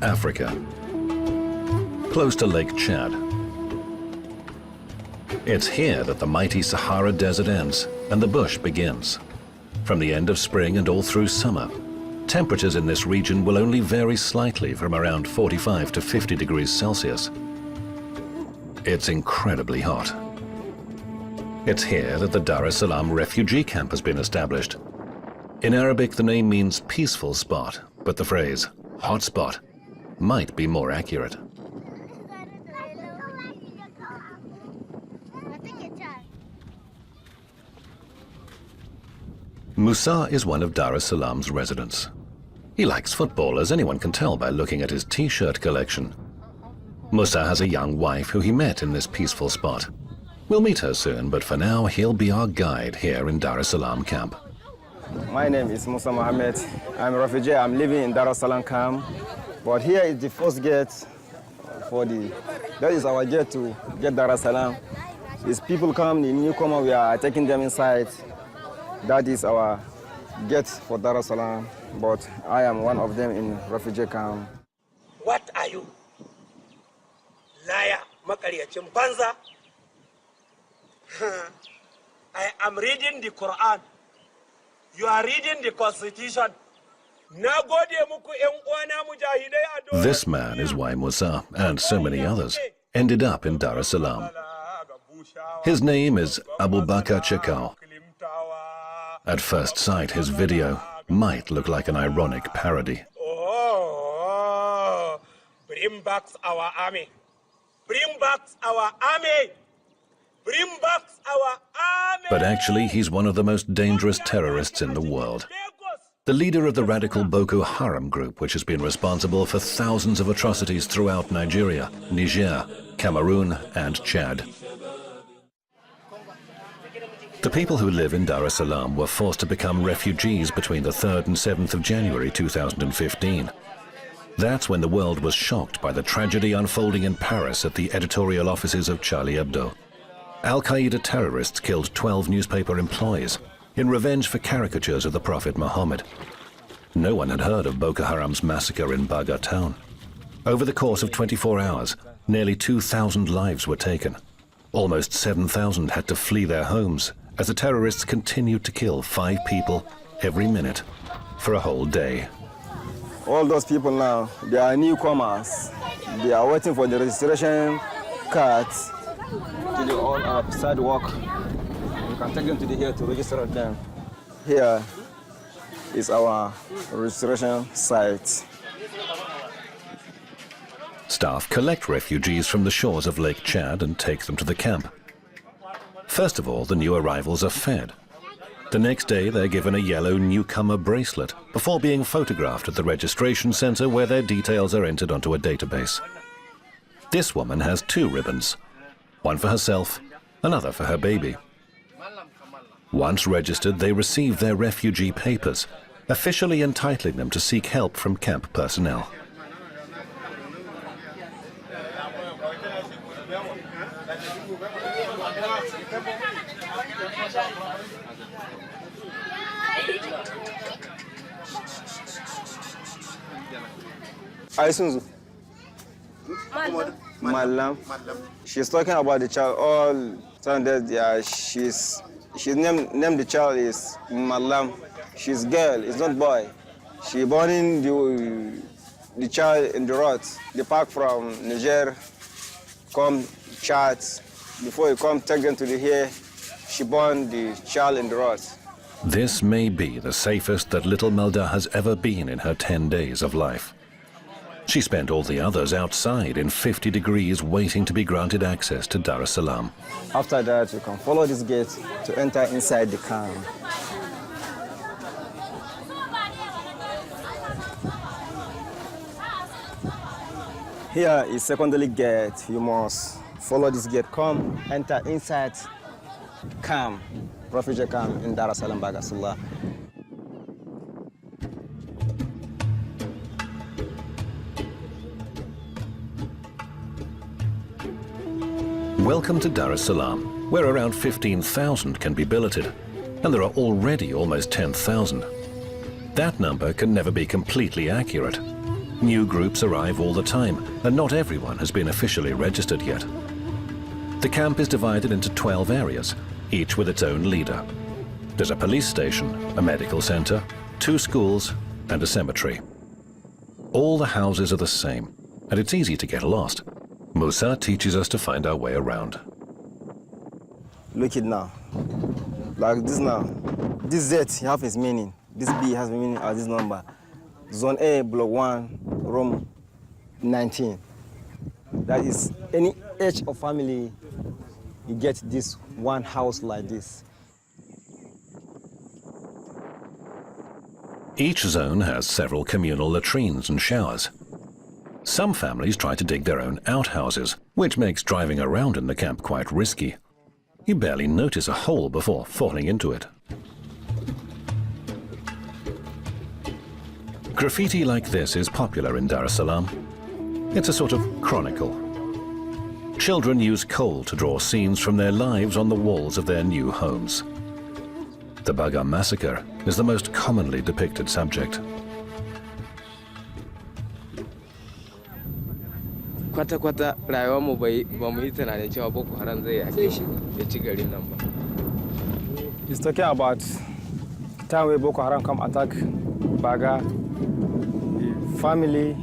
Africa, close to Lake Tchad. It's here that the mighty Sahara Desert ends and the bush begins. From the end of spring and all through summer, temperatures in this region will only vary slightly from around 45 to 50 degrees Celsius. It's incredibly hot. It's here that the Dar es Salaam refugee camp has been established. In Arabic, the name means peaceful spot, but the phrase hot spot might be more accurate. Musa is one of Dar es Salaam's residents. He likes football, as anyone can tell by looking at his t-shirt collection. Musa has a young wife who he met in this peaceful spot. We'll meet her soon, but for now, he'll be our guide here in Dar es Salaam camp. My name is Musa Mohammed. I'm a refugee. I'm living in Dar es Salaam camp. But here is the first gate that is our gate to get Dar es Salaam. As people come, the newcomer, we are taking them inside. That is our gate for Dar es Salaam. But I am one of them in refugee camp. What are you? Liar, makariyacin banza. I am reading the Quran. You are reading the Constitution. This man is why Musa, and so many others, ended up in Dar es Salaam. His name is Abu Bakr Chekau. At first sight, his video might look like an ironic parody. Oh, bring back our army. Bring back our army. Bring back our army. But actually, he's one of the most dangerous terrorists in the world. The leader of the radical Boko Haram group, which has been responsible for thousands of atrocities throughout Nigeria, Niger, Cameroon, and Chad. The people who live in Dar es Salaam were forced to become refugees between the 3rd and 7th of January 2015. That's when the world was shocked by the tragedy unfolding in Paris at the editorial offices of Charlie Hebdo. Al-Qaeda terrorists killed 12 newspaper employees in revenge for caricatures of the Prophet Muhammad. No one had heard of Boko Haram's massacre in Baga town. Over the course of 24 hours, nearly 2,000 lives were taken. Almost 7,000 had to flee their homes as the terrorists continued to kill 5 people every minute for a whole day. All those people now, they are newcomers. They are waiting for the registration cards till they all are sidewalk. You can take them to here to register them. Here is our registration site. Staff collect refugees from the shores of Lake Tchad and take them to the camp. First of all, the new arrivals are fed. The next day, they're given a yellow newcomer bracelet before being photographed at the registration center where their details are entered onto a database. This woman has 2 ribbons, one for herself, another for her baby. Once registered, they receive their refugee papers, officially entitling them to seek help from camp personnel. Madam. She's talking about the child. All time that she's named the child is Madam. She's girl. It's not boy. She born in the child in the road. They pack from Niger, come Chad. Before you come, take them to the here. She born the child in the road. This may be the safest that little Melda has ever been in her 10 days of life. She spent all the others outside in 50 degrees waiting to be granted access to Dar es Salaam. After that, you can follow this gate to enter inside the camp. Here is secondary gate. You must follow this gate. Come, enter inside camp, refugee camp in Dar es Salaam, Bagasula. Welcome to Dar es Salaam, where around 15,000 can be billeted, and there are already almost 10,000. That number can never be completely accurate. New groups arrive all the time, and not everyone has been officially registered yet. The camp is divided into 12 areas, each with its own leader. There's a police station, a medical center, 2 schools, and a cemetery. All the houses are the same, and it's easy to get lost. Musa teaches us to find our way around. Look it now. Like this now. This Z has its meaning. This B has meaning as this number. Zone A, block 1, room 19. That is any age of family, you get this one house like this. Each zone has several communal latrines and showers. Some families try to dig their own outhouses, which makes driving around in the camp quite risky. You barely notice a hole before falling into it. Graffiti like this is popular in Dar es Salaam. It's a sort of chronicle. Children use coal to draw scenes from their lives on the walls of their new homes. The Baga massacre is the most commonly depicted subject. Kwata-kwata rayuwar mu ba mu yi tunanin cewa Boko Haram zai yake ya ci garin nan ba. He's talking about the time when Boko Haram come attack Baga, the family,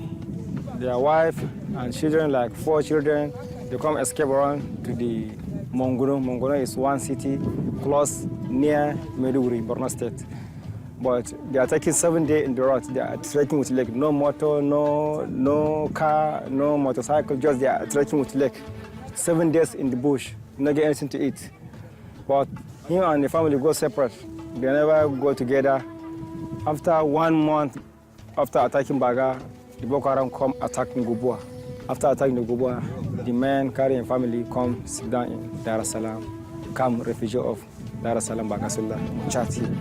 their wife and children, like 4 children, they come escape around to the Mongono. Mongono is one city close near Maiduguri, Borno State. But they are taking 7 days in the road. They are trekking with leg, no motor, no car, no motorcycle, just they are trekking with leg. 7 days in the bush, not get anything to eat. But him and the family go separate. They never go together. After 1 month, after attacking Baga, the Boko Haram come attacking Gubua. After attacking the Gubua, the men carrying family come sit down in Dar es Salaam, become refugee of Dar es Salaam, Bagasula, Tchad here.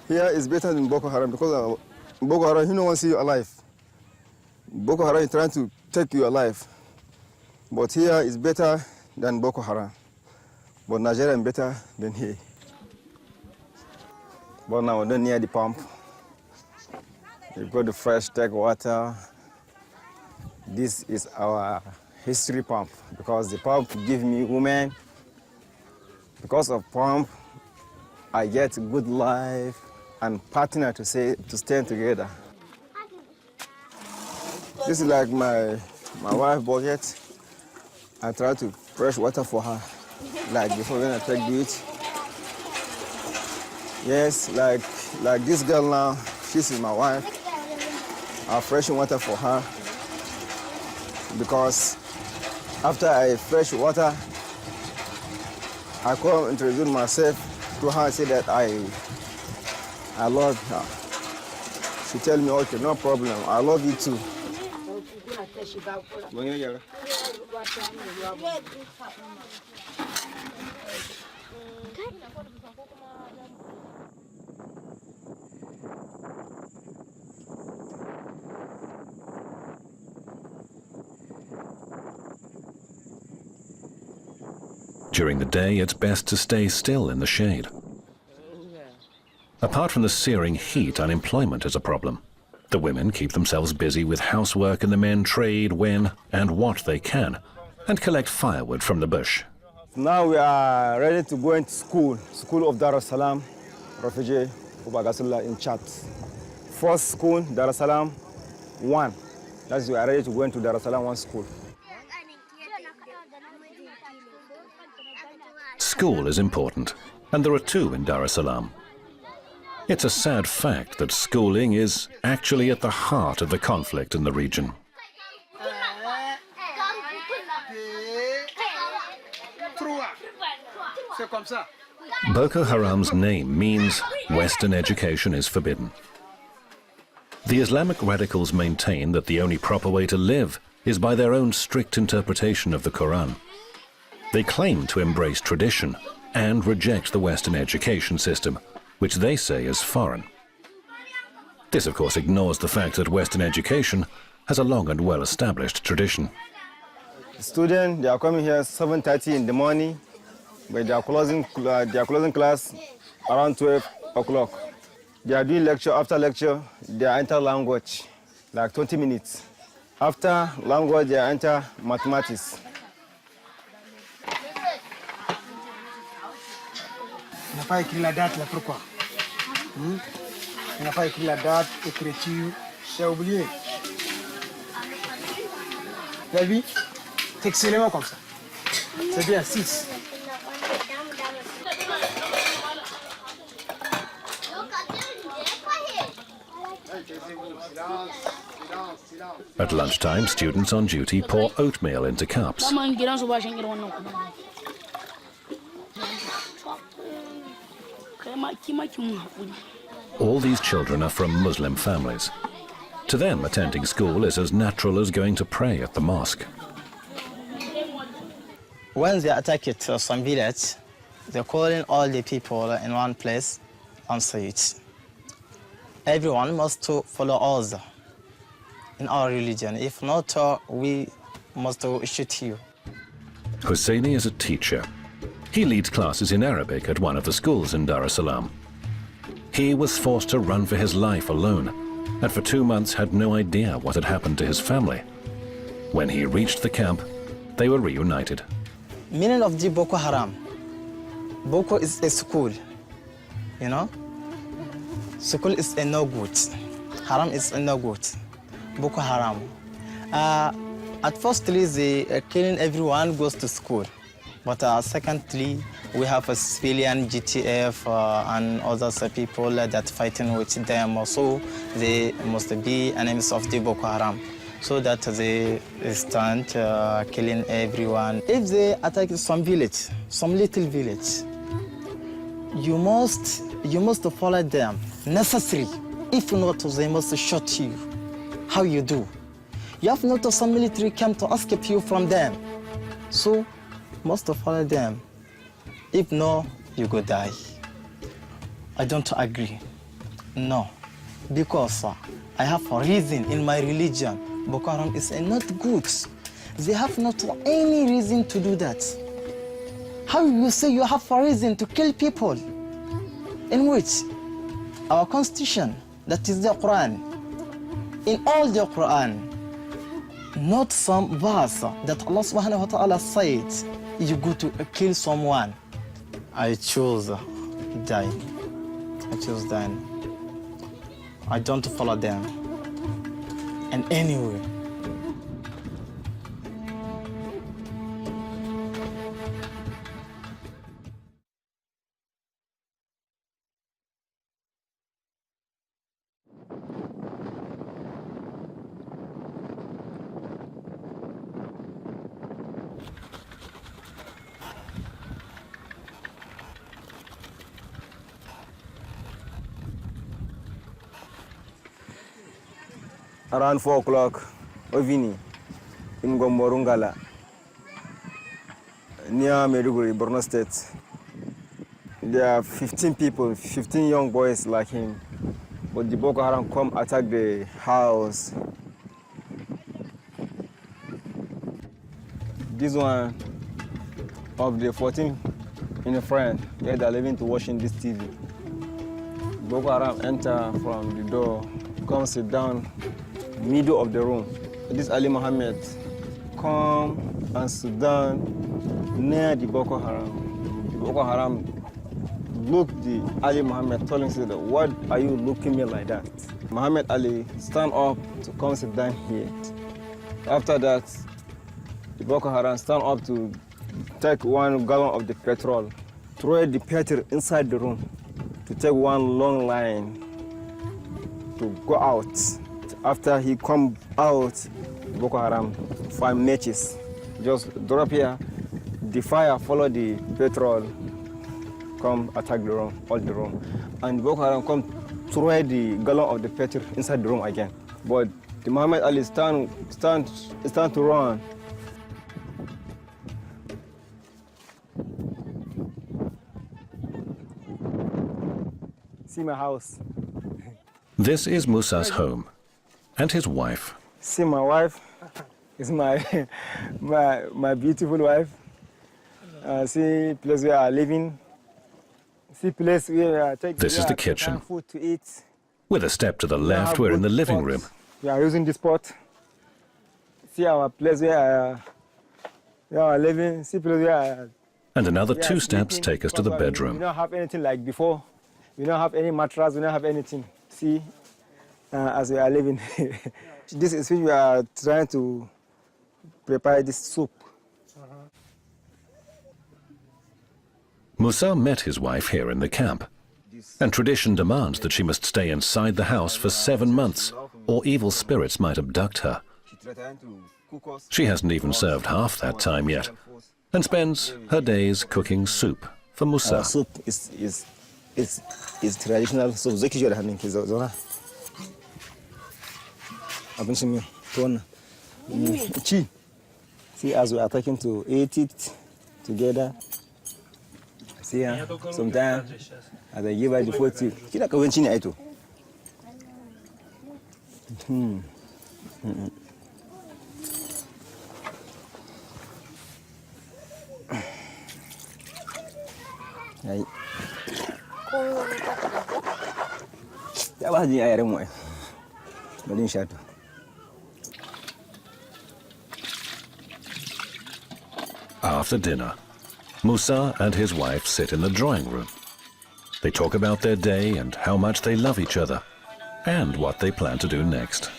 Here is better than Boko Haram because Boko Haram, he don't want to see you alive. Boko Haram is trying to take you alive. But here is better than Boko Haram. But Nigeria is better than here. But now we're not near the pump. You've got the fresh take water. This is our history pump because the pump gives me women. Because of pump, I get good life and partner to stand together. This is like my wife's bucket. I try to fresh water for her, like before when I take the beach. Yes, like this girl now, she's my wife. I fresh water for her because after I fresh water, I come introduce myself to her and say that I love her. She tell me, okay, no problem, I love you too. During the day, it's best to stay still in the shade. Apart from the searing heat, unemployment is a problem. The women keep themselves busy with housework and the men trade when and what they can and collect firewood from the bush. Now we are ready to go into school of Dar es Salaam, refugee of Bagasula in Tchad. First school, Dar es Salaam 1. That's we are ready to go into Dar es Salaam 1 school. School is important, and there are 2 in Dar es Salaam. It's a sad fact that schooling is actually at the heart of the conflict in the region. Boko Haram's name means Western education is forbidden. The Islamic radicals maintain that the only proper way to live is by their own strict interpretation of the Quran. They claim to embrace tradition and reject the Western education system, which they say is foreign. This, of course, ignores the fact that Western education has a long and well-established tradition. Students, they are coming here 7:30 in the morning, but they are closing class around 12 o'clock. They are doing lecture. After lecture, they enter language, like 20 minutes. After language, they enter mathematics. On n'a pas écrit la date là, pourquoi? On n'a pas écrit la date, écriture, j'ai oublié. Tu as vu? C'est excellemment comme ça. C'est bien, 6. At lunchtime, students on duty pour oatmeal into cups. All these children are from Muslim families. To them, attending school is as natural as going to pray at the mosque. When they attacked some village, they're calling all the people in one place and say it. Everyone must follow us in our religion. If not, we must shoot you. Husseini is a teacher. He leads classes in Arabic at one of the schools in Dar es Salaam. He was forced to run for his life alone, and for 2 months had no idea what had happened to his family. When he reached the camp, they were reunited. Meaning of the Boko Haram. Boko is a school, you know? School is a no good. Haram is a no good. Boko Haram. At firstly, the killing everyone goes to school. But secondly, we have a civilian GTF and other people that fighting with them. So they must be enemies of the Boko Haram. So that they stand killing everyone. If they attack some village, some little village, you must follow them. Necessary. If not, they must shoot you. How you do? You have not some military camp to escape you from them. So must follow them. If no, you go die. I don't agree. No. Because I have a reason in my religion. Boko Haram is not good. They have not any reason to do that. How you say you have a reason to kill people? In which our constitution, that is the Quran, in all the Quran, not some verse that Allah subhanahu wa ta'ala said, you go to kill someone. I choose dying. I choose dying. I don't follow them. And anyway, around 4 o'clock, Ovini, in Gomborungala, near Maiduguri, Borno State. There are 15 people, 15 young boys like him. But the Boko Haram come attack the house. This one of the 14 in a friend, yeah, they're living to watching this TV. Boko Haram enter from the door, come sit down middle of the room. This Ali Mohammed come and sit down near the Boko Haram. The Boko Haram look the Ali Mohammed, telling him, "What are you looking me like that?" Muhammad Ali stand up to come sit down here. After that, the Boko Haram stand up to take 1 gallon of the petrol, throw the petrol inside the room, to take 1 long line to go out. After he come out, Boko Haram find matches. Just drop here, the fire follow the petrol, come attack the room, all the room. And Boko Haram come throw the gallon of the petrol inside the room again. But the Muhammad Ali stand to run. See my house. This is Musa's home and his wife. See my wife. It's my beautiful wife. See place where I living. See place where This is the kitchen. Food to eat. With a step to the left, we're in the living room. We are using this pot. See our place where we are living. See place where. And another 2 steps take us to the We bedroom. don't have anything like before. We don't have any mattress. We don't have anything. See, as we are living. This is when we are trying to prepare this soup. Musa met his wife here in the camp, and tradition demands that she must stay inside the house for 7 months, or evil spirits might abduct her. She hasn't even served half that time yet, and spends her days cooking soup for Musa. Soup is traditional. So zaki jira hannun ki zauna. Abincin mi tuwon ci. See, as we are talking to eat it together. See, sometimes as I give her the food, kina kawanci ne aito. Ai. Ya ba ji ayaren mu ai. Bari in sha to. After dinner, Musa and his wife sit in the drawing room. They talk about their day and how much they love each other, and what they plan to do next.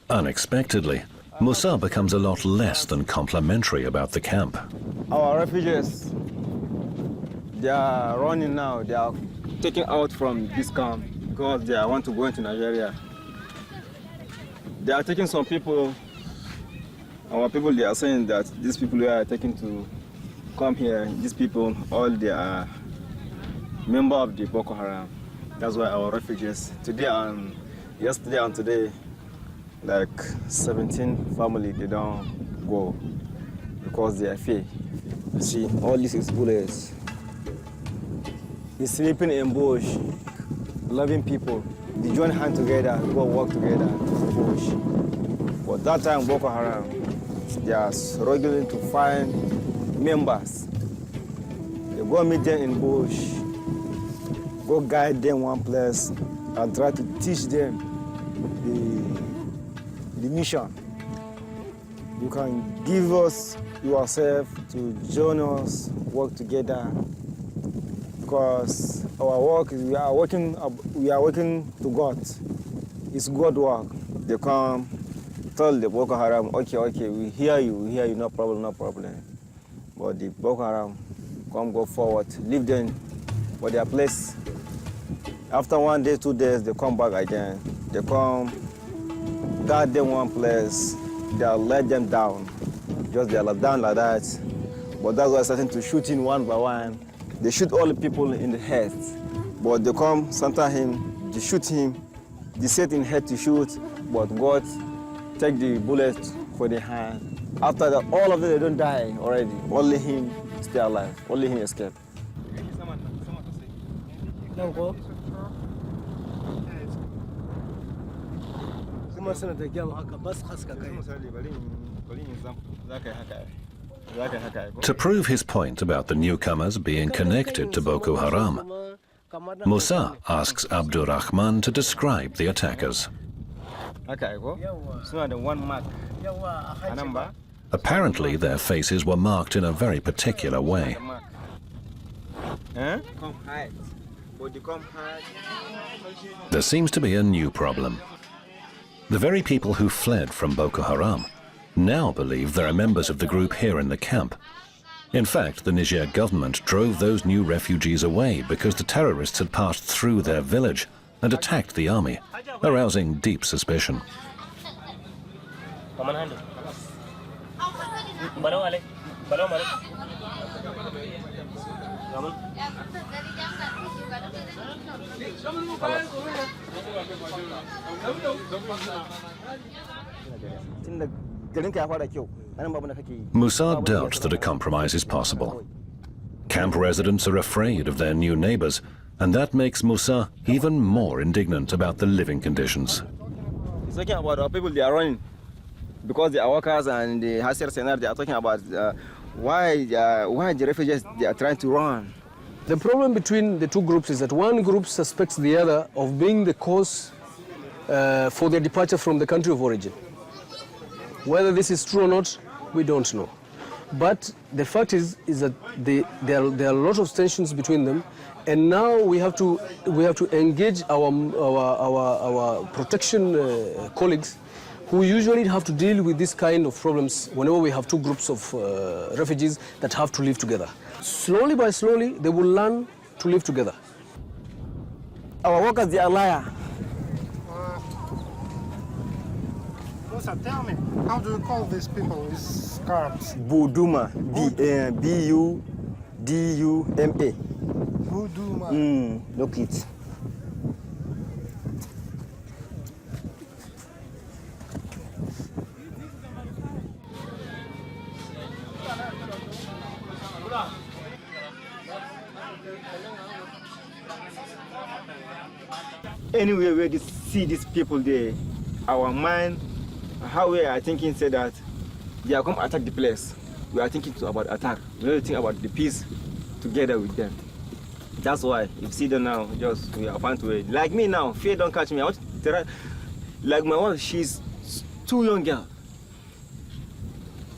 Unexpectedly, Musa becomes a lot less than complimentary about the camp. Our refugees, they are running now. They are taken out from this camp because they want to go into Nigeria. They are taking some people. Our people, they are saying that these people who are taken to come here, these people, all they are members of the Boko Haram. That's why our refugees, today and yesterday and today, like 17 families, they don't go because they are fear. See, all this is bullets. He's sleeping in bush, loving people. They join hands together, go work together in the bush. But that time, Boko Haram, they are struggling to find members. They go meet them in bush, go guide them one place, and try to teach them the mission. You can give us yourself to join us, work together. Because our work is we are working to God. It's God work. They come, tell the Boko Haram, okay, we hear you, no problem. But the Boko Haram go forward, leave them for their place. After 1 day, 2 days, they come back again. They come, guard them one place, they'll let them down. Just they'll let down like that. But that's why they're starting to shoot in one by one. They shoot all the people in the head. But they come, center him, they shoot him, they set in head to shoot, but God take the bullet for the hand. After that, all of them, they don't die already. Only him stay alive, only him escape. To prove his point about the newcomers being connected to Boko Haram, Musa asks Abdurrahman to describe the attackers. Apparently, their faces were marked in a very particular way. There seems to be a new problem. The very people who fled from Boko Haram now believe there are members of the group here in the camp. In fact, the Niger government drove those new refugees away because the terrorists had passed through their village and attacked the army, arousing deep suspicion. Musa doubts that a compromise is possible. Camp residents are afraid of their new neighbors, and that makes Musa even more indignant about the living conditions. He's talking about our people, they are running. Because they are workers and the Hasser Senar, they are talking about why the refugees, they are trying to run. The problem between the two groups is that one group suspects the other of being the cause for their departure from the country of origin. Whether this is true or not, we don't know. But the fact is that there are a lot of tensions between them, and now we have to engage our protection colleagues, who usually have to deal with this kind of problems whenever we have two groups of refugees that have to live together. Slowly by slowly, they will learn to live together. Our workers, they are liars. Tell me, how do you call these people, these Arabs? Buduma, B-U-D-U-M-A. Buduma. Look it. Anyway, we see these people there, our mind, how we are thinking, say that they are come attack the place. We are thinking about attack. We don't think about the peace together with them. That's why, if you see them now, just we are fine to wait. Like me now, fear don't catch me. I want to try, like my wife, she's too young girl.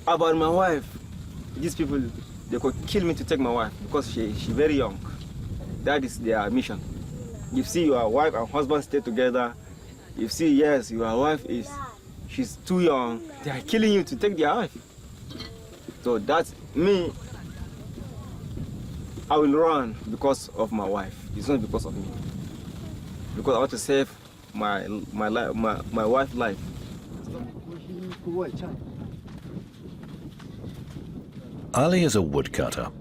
About my wife, these people, they could kill me to take my wife because she's very young. That is their mission. You see your wife and husband stay together. You see, yes, your wife she's too young. They are killing you to take their wife. So that's me. I will run because of my wife. It's not because of me. Because I want to save my wife's life. Ali is a woodcutter.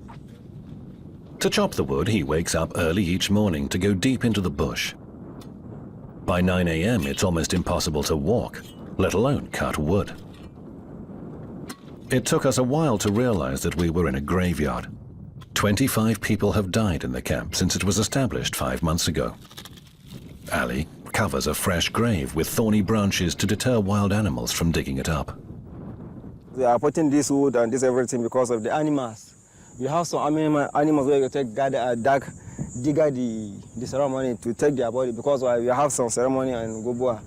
To chop the wood, he wakes up early each morning to go deep into the bush. By 9 a.m., it's almost impossible to walk, let alone cut wood. It took us a while to realize that we were in a graveyard. 25 people have died in the camp since it was established 5 months ago. Ali covers a fresh grave with thorny branches to deter wild animals from digging it up. They are putting this wood and this everything because of the animals. We have some animals where you take dig the ceremony to take their body because we have some ceremony in Goboa.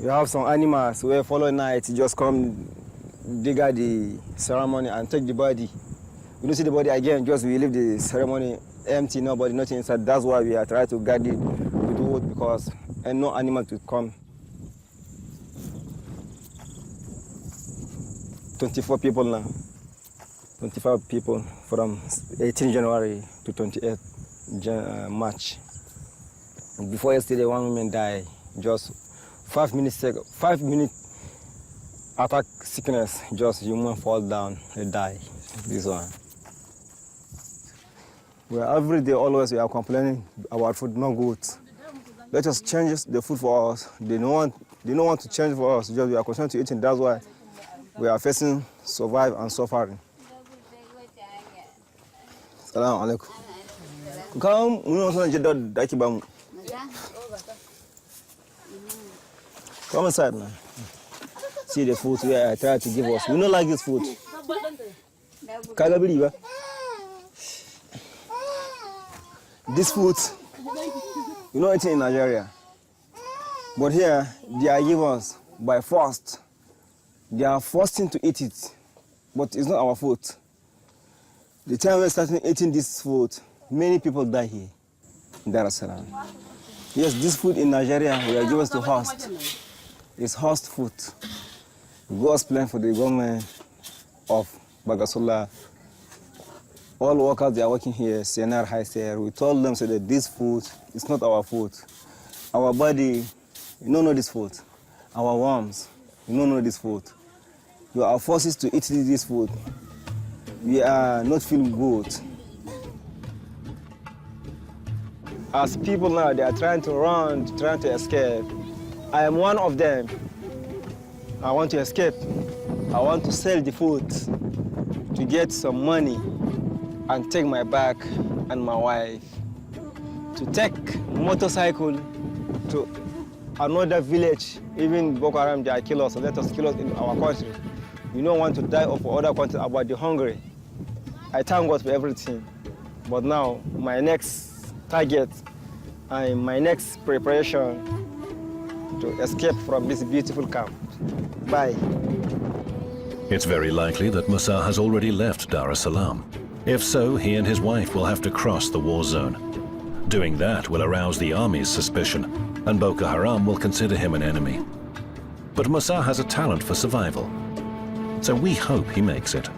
We have some animals where following night just come dig the ceremony and take the body. We don't see the body again, just we leave the ceremony empty, nobody, nothing inside. That's why we are trying to guard it with wood because no animal to come. 24 people now. 25 people from 18 January to 28 March. Before yesterday, one woman died. Just 5 minutes attack sickness. Just human fall down, they die. This one. Every day, always we are complaining about food, no good. Let us change the food for us. They don't want to change for us. Just we are concerned to eating. That's why we are facing survive and suffering. Salaam alaikum. Come, we don't want to get come inside now. See the food we are trying to give us. We don't like this food. This food, you know it's in Nigeria. But here, they are given us by force. They are forcing to eat it, but it's not our food. The time we started eating this food, many people die here in Dar es Salaam. Yes, this food in Nigeria, we are given to host. It's host food. We go explain for the government of Bagasola. All workers, they are working here, CNR High Ser. We told them so that this food is not our food. Our body, you don't know this food. Our worms, you don't know this food. You are forced to eat this food. We are not feeling good. As people now, they are trying to run, trying to escape. I am one of them. I want to escape. I want to sell the food to get some money and take my bag and my wife. To take motorcycle to another village. Even Boko Haram, they kill us, so let us kill us in our country. We don't want to die of other countries about the hungry. I thank God for everything. But now, my next target and my next preparation to escape from this beautiful camp. Bye. It's very likely that Musa has already left Dar es Salaam. If so, he and his wife will have to cross the war zone. Doing that will arouse the army's suspicion, and Boko Haram will consider him an enemy. But Musa has a talent for survival, so we hope he makes it.